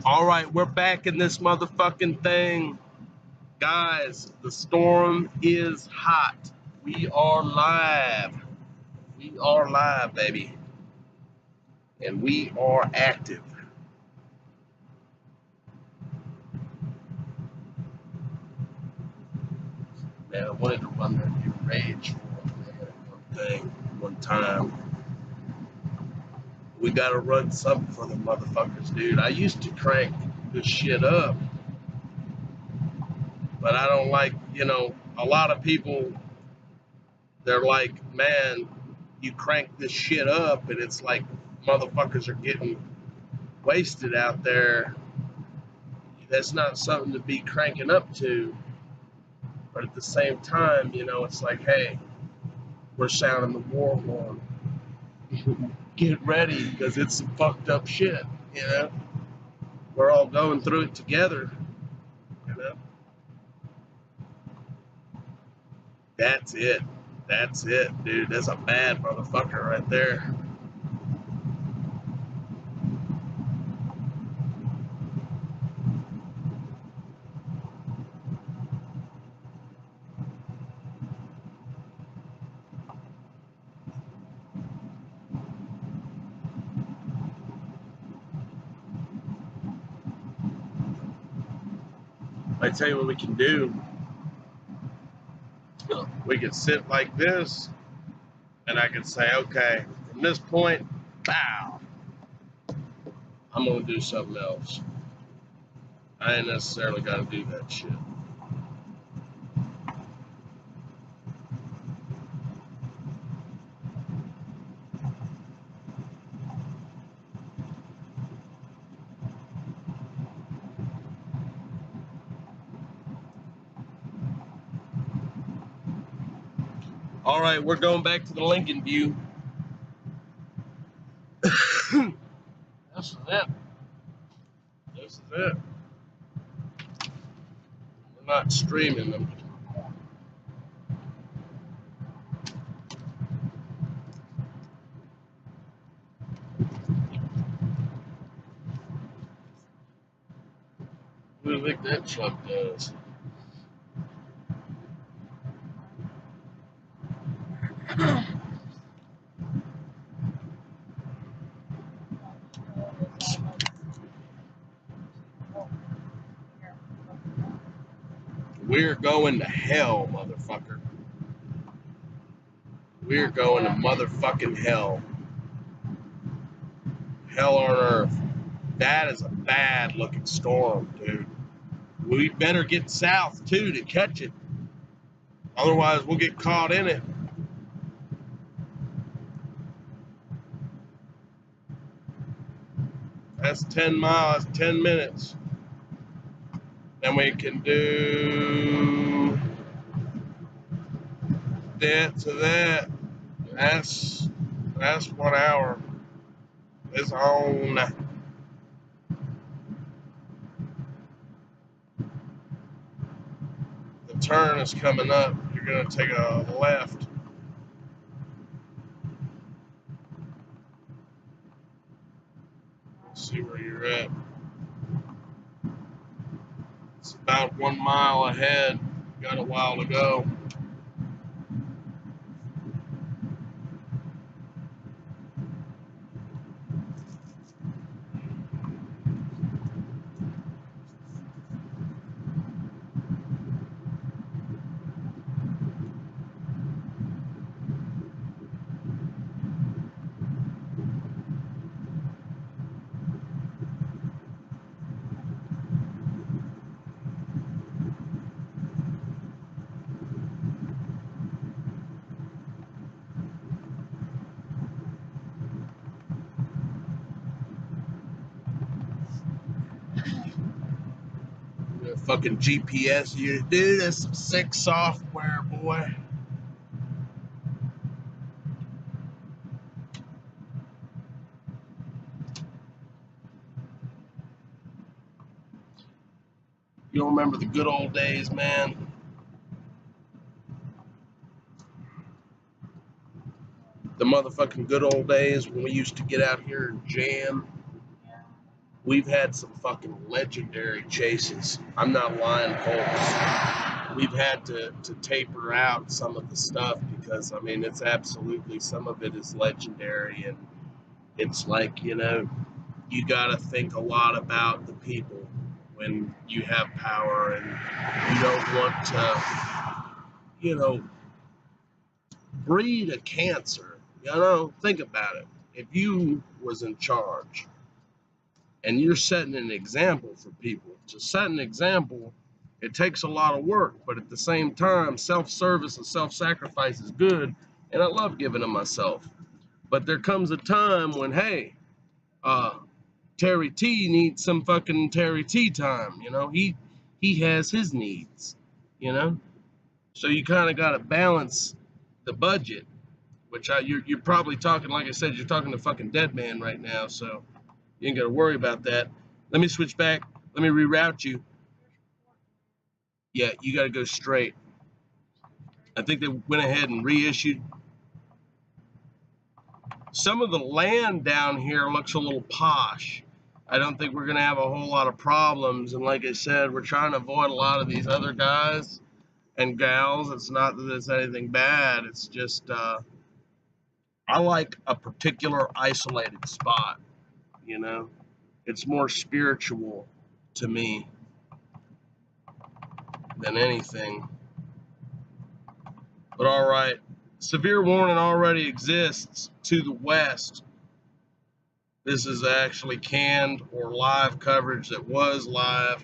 All right, we're back in this motherfucking thing. Guys, the storm is hot. We are live. We are live, baby. And we are active. Man, I wanted to run that new rage one time. We gotta run something for the motherfuckers, dude. I used to crank this shit up, but I don't like, a lot of people, they're like, man, you crank this shit up and it's like motherfuckers are getting wasted out there. That's not something to be cranking up to. But at the same time, it's like, hey, we're sounding the war horn. Get ready, because it's some fucked up shit, We're all going through it together, That's it. That's it, dude. That's a bad motherfucker right there. I tell you what we can do. We can sit like this, and I can say, okay, from this point, bow, I'm going to do something else. I ain't necessarily got to do that shit. All right, we're going back to the Lincoln View. This is it. This is it. We're not streaming them. What do you think that truck does? We're going to hell, motherfucker. We're going to motherfucking hell. Hell on earth. That is a bad looking storm, dude. We better get south, too, to catch it. Otherwise, we'll get caught in it. That's 10 miles, 10 minutes. Then we can do that to that. That's 1 hour. It's on. The turn is coming up. You're going to take a left. Let's see where you're at. It's about 1 mile ahead. Got a while to go. Fucking GPS unit, dude. That's some sick software, boy. You don't remember the good old days, man? The motherfucking good old days when we used to get out here and jam. We've had some fucking legendary chases. I'm not lying, folks. We've had to taper out some of the stuff because, I mean, it's absolutely, some of it is legendary. And it's like, you know, you got to think a lot about the people when you have power, and you don't want to, you know, breed a cancer. You know, think about it. If you was in charge and you're setting an example for people, to set an example, it takes a lot of work, but at the same time, self-service and self-sacrifice is good, and I love giving to myself. But there comes a time when, hey, Terry T needs some fucking Terry T time, you know. He has his needs, you know. So you kind of got to balance the budget, which you're probably talking, like I said, you're talking to fucking Dead Man right now, so you ain't got to worry about that. Let me switch back. Let me reroute you. Yeah, you got to go straight. I think they went ahead and reissued. Some of the land down here looks a little posh. I don't think we're going to have a whole lot of problems. And like I said, we're trying to avoid a lot of these other guys and gals. It's not that there's anything bad. It's just I like a particular isolated spot, you know. It's more spiritual to me than anything. But all right, severe warning already exists to the west. This is actually canned or live coverage that was live.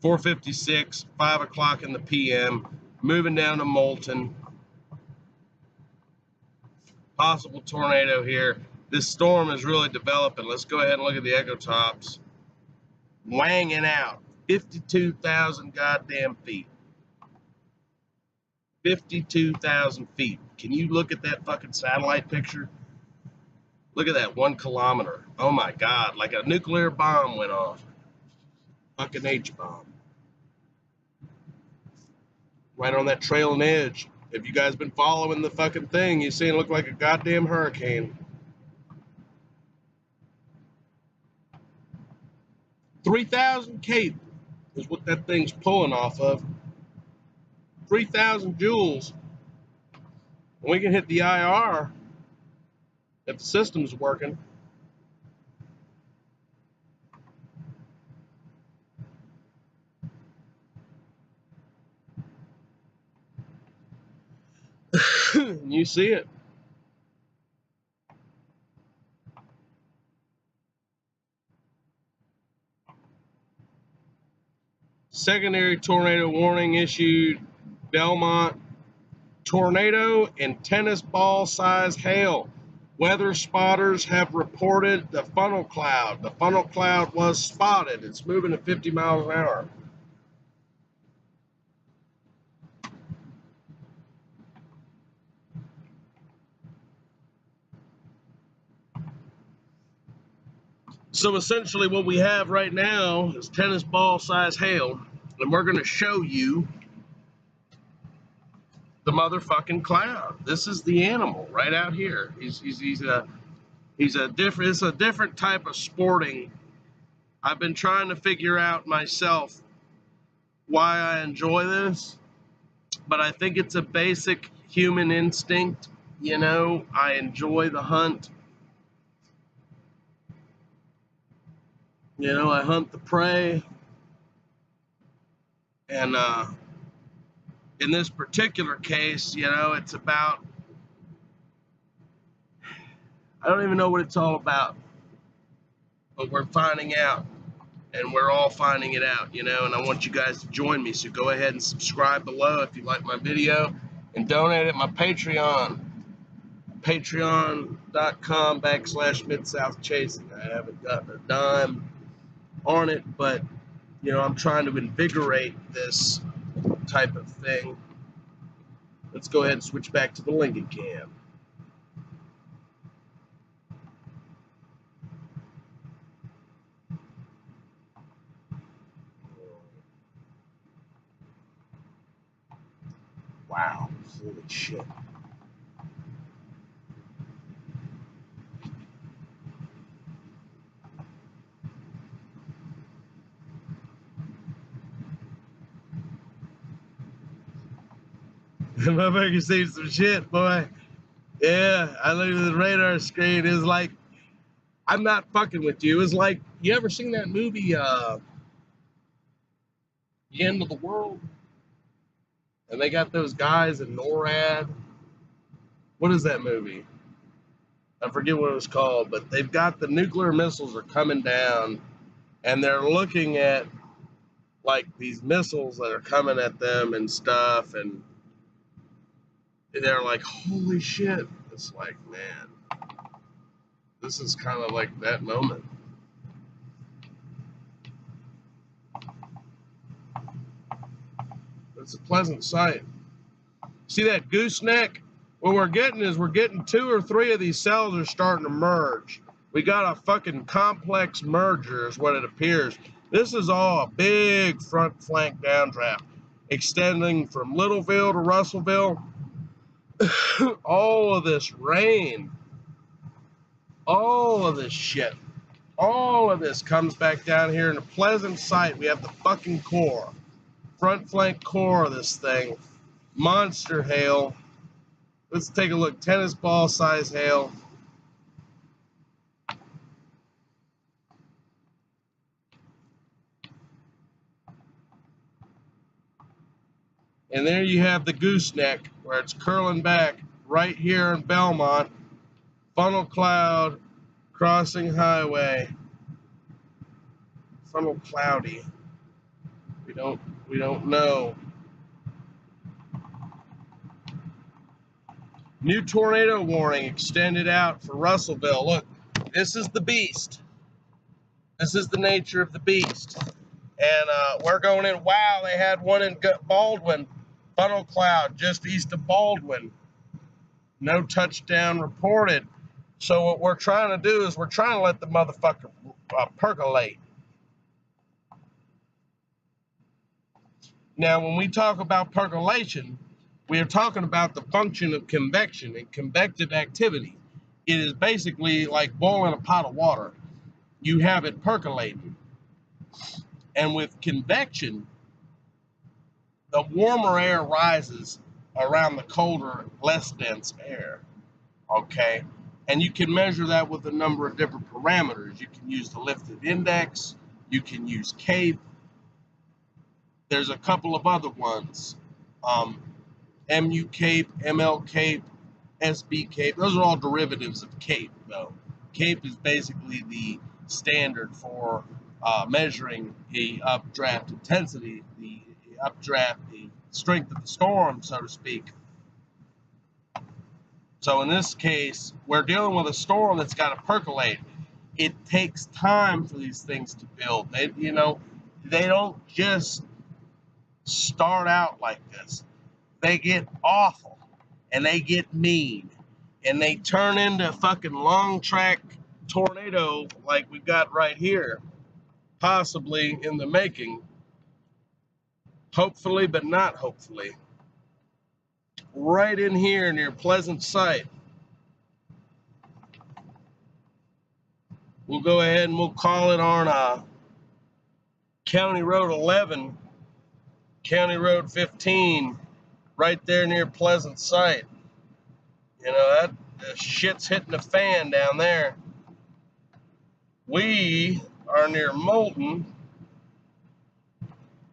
4:56, 5 o'clock in the PM, moving down to Moulton. Possible tornado here. This storm is really developing. Let's go ahead and look at the echo tops. Wanging out. 52,000 goddamn feet. 52,000 feet. Can you look at that fucking satellite picture? Look at that, 1 kilometer. Oh my God, like a nuclear bomb went off. Fucking H-bomb. Right on that trailing edge. If you guys been following the fucking thing, you see it look like a goddamn hurricane. 3,000 Cape is what that thing's pulling off of. 3,000 joules. We can hit the IR if the system's working. You see it. Secondary tornado warning issued. Belmont. Tornado and tennis ball size hail. Weather spotters have reported the funnel cloud. The funnel cloud was spotted. It's moving at 50 miles an hour. So essentially what we have right now is tennis ball size hail, and we're going to show you the motherfucking cloud. This is the animal right out here. He's a different, it's a different type of sporting. I've been trying to figure out myself why I enjoy this, but I think it's a basic human instinct. You know, I enjoy the hunt. You know, I hunt the prey. And in this particular case, you know, it's about, I don't even know what it's all about, but we're finding out, and we're all finding it out, you know, and I want you guys to join me. So go ahead and subscribe below if you like my video, and donate at my Patreon, patreon.com/MidSouthChasing. I haven't gotten a dime on it, but, you know, I'm trying to invigorate this type of thing. Let's go ahead and switch back to the Lincoln cam. Wow, holy shit. Motherfucker seen some shit, boy. Yeah, I looked at the radar screen. It was like, I'm not fucking with you. It was like, you ever seen that movie, The End of the World? And they got those guys in NORAD. What is that movie? I forget what it was called, but they've got the nuclear missiles are coming down, and they're looking at like these missiles that are coming at them and stuff, and they're like, holy shit. It's like, man, this is kind of like that moment. It's a pleasant sight. See that gooseneck? What we're getting is we're getting 2 or 3 of these cells are starting to merge. We got a fucking complex merger is what it appears. This is all a big front flank downdraft extending from Littleville to Russellville. All of this rain, all of this shit, all of this comes back down here in a pleasant sight. We have the fucking core, front flank core of this thing. Monster hail. Let's take a look. Tennis ball size hail. And there you have the gooseneck where it's curling back right here in Belmont. Funnel cloud, crossing highway. Funnel cloudy. We don't know. New tornado warning extended out for Russellville. Look, this is the beast. This is the nature of the beast. And we're going in. Wow, they had one in Baldwin. Funnel cloud just east of Baldwin. No touchdown reported. So what we're trying to do is we're trying to let the motherfucker percolate. Now, when we talk about percolation, we are talking about the function of convection and convective activity. It is basically like boiling a pot of water. You have it percolating. And with convection, the warmer air rises around the colder, less dense air. Okay? And you can measure that with a number of different parameters. You can use the lifted index. You can use CAPE. There's a couple of other ones. MU CAPE, ML CAPE, SB CAPE. Those are all derivatives of CAPE, though. CAPE is basically the standard for measuring the updraft intensity, the updraft, the strength of the storm, so to speak. So in this case, we're dealing with a storm that's got to percolate. It takes time for these things to build. They don't just start out like this. They get awful, and they get mean, and they turn into a fucking long track tornado like we've got right here, possibly in the making. Hopefully, but not hopefully. Right in here near Pleasant Sight. We'll go ahead and we'll call it on County Road 11, County Road 15, right there near Pleasant Sight. That shit's hitting the fan down there. We are near Moulton,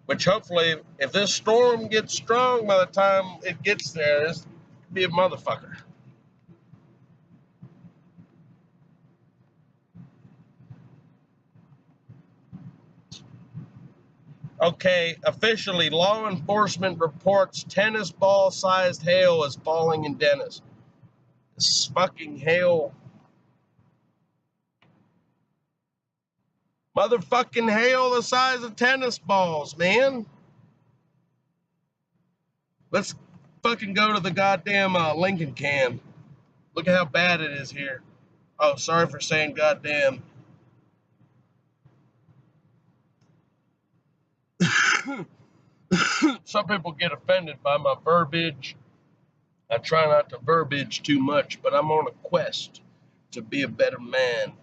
which hopefully, if this storm gets strong by the time it gets there, this could be a motherfucker. Okay, officially, law enforcement reports tennis ball-sized hail is falling in Dennis. This fucking hail. Motherfucking hail the size of tennis balls, man. Let's fucking go to the goddamn Lincoln Cam. Look at how bad it is here. Oh, sorry for saying goddamn. Some people get offended by my verbiage. I try not to verbiage too much, but I'm on a quest to be a better man.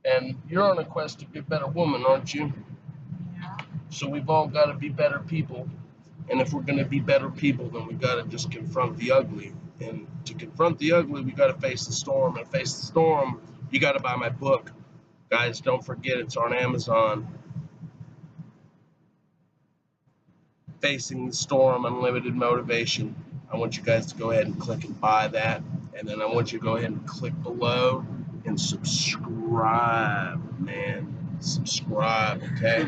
And you're on a quest to be a better woman, aren't you? Yeah. So we've all got to be better people. And if we're going to be better people, then we got to just confront the ugly. And to confront the ugly, we got to face the storm. And face the storm, you got to buy my book. Guys, don't forget, it's on Amazon. Facing the Storm, Unlimited Motivation. I want you guys to go ahead and click and buy that. And then I want you to go ahead and click below and subscribe, man. Subscribe, okay?